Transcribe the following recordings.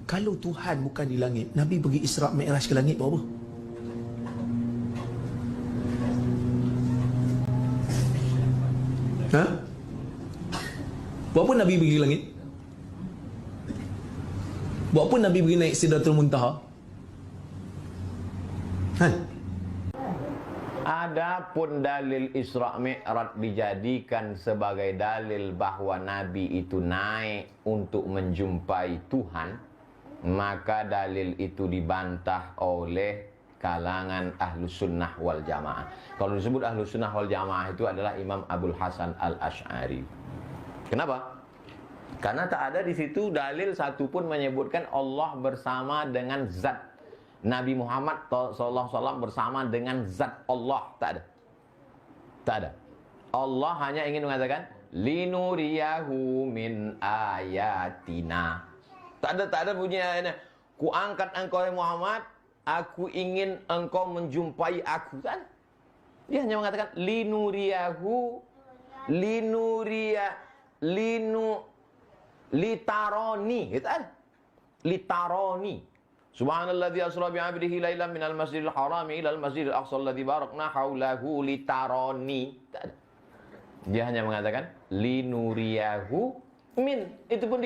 Kalau Tuhan bukan di langit, Nabi pergi Isra' Mi'raj ke langit buat apa? Ha? Buat apa Nabi pergi langit? Buat apa Nabi pergi naik Sidratul Muntaha? Ha? Adapun dalil Isra' Mi'raj dijadikan sebagai dalil bahwa Nabi itu naik untuk menjumpai Tuhan, maka dalil itu dibantah oleh kalangan Ahlus Sunnah wal Jamaah. Kalau disebut Ahlus Sunnah wal Jamaah itu adalah Imam Abul Hasan Al-Asy'ari. Kenapa? Karena tak ada di situ dalil satupun menyebutkan Allah bersama dengan zat Nabi Muhammad SAW bersama dengan zat Allah. Tak ada. Tak ada. Allah hanya ingin mengatakan linuriyahu min ayatina. Tak ada bunyi ayatnya. Ku angkat engkau Muhammad, aku ingin engkau menjumpai aku, kan? Dia hanya mengatakan litaroni, gitu kan? Litaroni. Subhanalladzi asra bi 'abdihi lailan minal masjidil harami ilal masjidil aqsa alladzi barakna haulahu litaroni. Dia hanya mengatakan linuriyahu min. Itu pun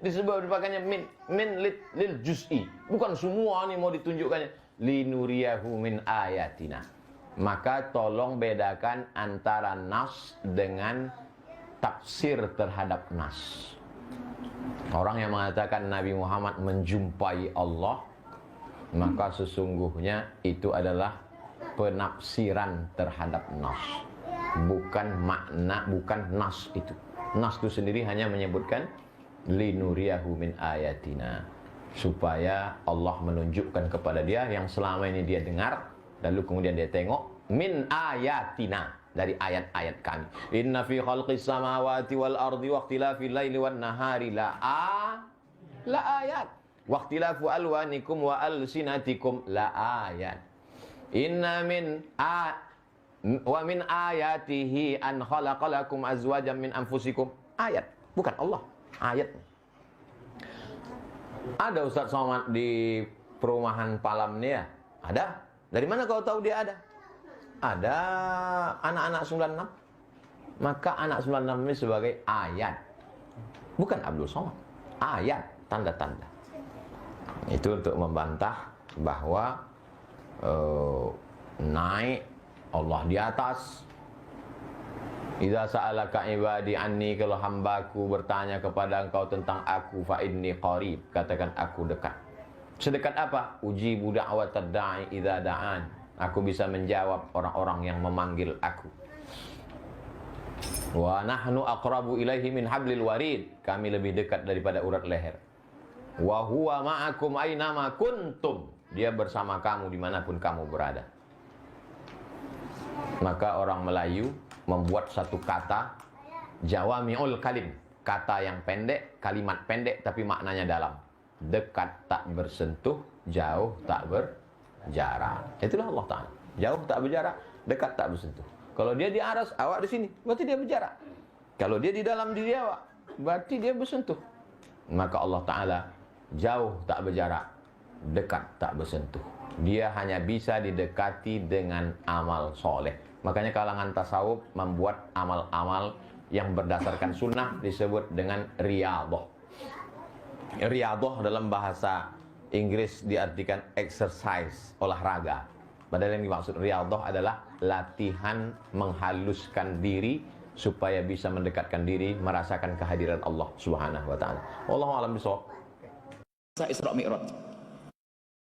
disebut dipakainya min lil juz'i. Bukan semua nih mau ditunjukkannya. Linuriyahu min ayatina. Maka tolong bedakan antara nas dengan tafsir terhadap nas. Orang yang mengatakan Nabi Muhammad menjumpai Allah, maka sesungguhnya itu adalah penafsiran terhadap nas, bukan makna, bukan nas itu. Nas itu sendiri hanya menyebutkan linuriyahu min ayatina, supaya Allah menunjukkan kepada dia yang selama ini dia dengar, lalu kemudian dia tengok min ayatina, dari ayat-ayat kami. Inna fi khalqis samawati wal ardi wa ikhtilafil laili wan nahari la ayat. Wa ikhtilafu alwanikum wa alsinatikum la ayat. Inna wa min ayatihi an khalaqalakum azwajan min anfusikum. Ayat, bukan Allah, ayat. Ada Ustaz Somad di perumahan Palam nih ya? Ada. Dari mana kau tahu dia ada? Ada anak-anak 96. Maka anak 96 ini sebagai ayat, bukan Abdul Somad. Ayat, tanda-tanda. Itu untuk membantah bahwa naik Allah di atas. Idza sa'alaka ibadi anni, kalau hambaku bertanya kepada engkau tentang aku, fa inni qarib, katakan aku dekat. Sedekat apa? Ujibu da'watad da'i idza da'an. Aku bisa menjawab orang-orang yang memanggil aku. Wa nahnu aqrabu ilaihi min hablil warid. Kami lebih dekat daripada urat leher. Wa huwa ma'akum aynama kuntum. Dia bersama kamu dimanapun kamu berada. Maka orang Melayu membuat satu kata jawami'ul kalim, kata yang pendek, kalimat pendek tapi maknanya dalam. Dekat tak bersentuh, jauh tak berjarak. Itulah Allah Ta'ala. Jauh tak berjarak, dekat tak bersentuh. Kalau dia di atas, awak di sini, berarti dia berjarak. Kalau dia di dalam diri awak, berarti dia bersentuh. Maka Allah Ta'ala jauh tak berjarak, dekat tak bersentuh. Dia hanya bisa didekati dengan amal soleh. Makanya kalangan tasawuf membuat amal-amal yang berdasarkan sunnah disebut dengan riyadhah. Riyadhah dalam bahasa Inggris diartikan exercise, olahraga. Padahal yang dimaksud riyadhah adalah latihan menghaluskan diri supaya bisa mendekatkan diri, merasakan kehadiran Allah Subhanahu wa taala. Wallahu a'lam bishawab. Isra Mi'raj.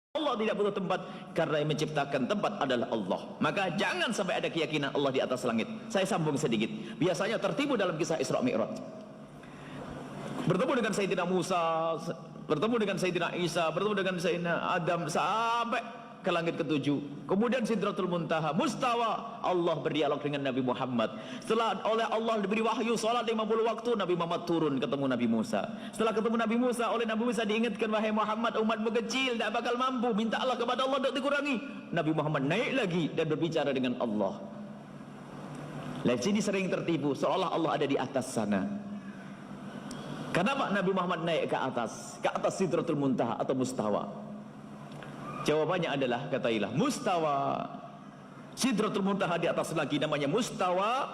Allah tidak butuh tempat karena yang menciptakan tempat adalah Allah. Maka jangan sampai ada keyakinan Allah di atas langit. Saya sambung sedikit. Biasanya tertipu dalam kisah Isra Mi'raj. Bertemu dengan Sayyidina Musa, bertemu dengan Sayyidina Isa, bertemu dengan Sayyidina Adam sampai ke langit ketujuh. Kemudian Sidratul Muntaha, mustawa, Allah berdialog dengan Nabi Muhammad. Setelah oleh Allah diberi wahyu salat 50 waktu, Nabi Muhammad turun ketemu Nabi Musa. Setelah ketemu Nabi Musa, oleh Nabi Musa diingatkan, wahai Muhammad, umatmu kecil, tak bakal mampu, minta Allah kepada Allah, tak dikurangi. Nabi Muhammad naik lagi dan berbicara dengan Allah. Lihat sini sering tertipu, seolah Allah ada di atas sana. Kenapa Nabi Muhammad naik ke atas Sidratul Muntaha atau Mustawa? Jawabannya adalah, katailah, Mustawa. Sidratul Muntaha di atas lagi namanya Mustawa.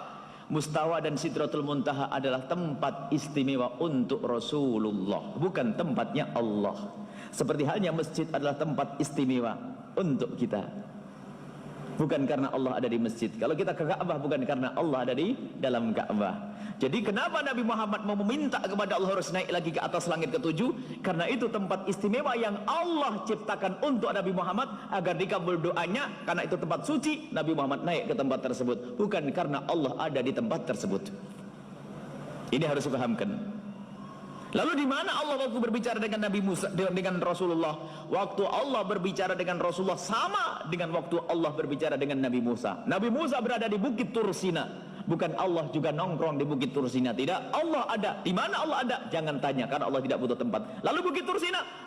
Mustawa dan Sidratul Muntaha adalah tempat istimewa untuk Rasulullah, bukan tempatnya Allah. Seperti halnya masjid adalah tempat istimewa untuk kita, bukan karena Allah ada di masjid. Kalau kita ke Ka'bah bukan karena Allah ada di dalam Ka'bah. Jadi kenapa Nabi Muhammad mau meminta kepada Allah harus naik lagi ke atas langit ke-7? Karena itu tempat istimewa yang Allah ciptakan untuk Nabi Muhammad agar dikabul doanya. Karena itu tempat suci, Nabi Muhammad naik ke tempat tersebut, bukan karena Allah ada di tempat tersebut. Ini harus dipahamkan. Lalu di mana Allah waktu berbicara dengan Nabi Musa, dengan Rasulullah? Waktu Allah berbicara dengan Rasulullah sama dengan waktu Allah berbicara dengan Nabi Musa. Nabi Musa berada di Bukit Tursina, bukan Allah juga nongkrong di Bukit Tursina. Tidak, Allah ada. Di mana Allah ada? Jangan tanya, karena Allah tidak butuh tempat. Lalu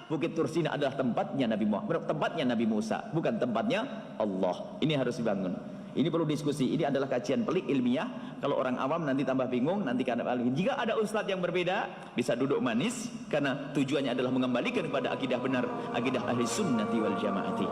Bukit Tursina adalah tempatnya Nabi Muhammad, tempatnya Nabi Musa, bukan tempatnya Allah. Ini harus dibangun. Ini perlu diskusi. Ini adalah kajian pelik ilmiah. Kalau orang awam nanti tambah bingung. Nanti karena jika ada ustadz yang berbeda, bisa duduk manis, karena tujuannya adalah mengembalikan kepada akidah benar, akidah ahli sunnati wal jamaati.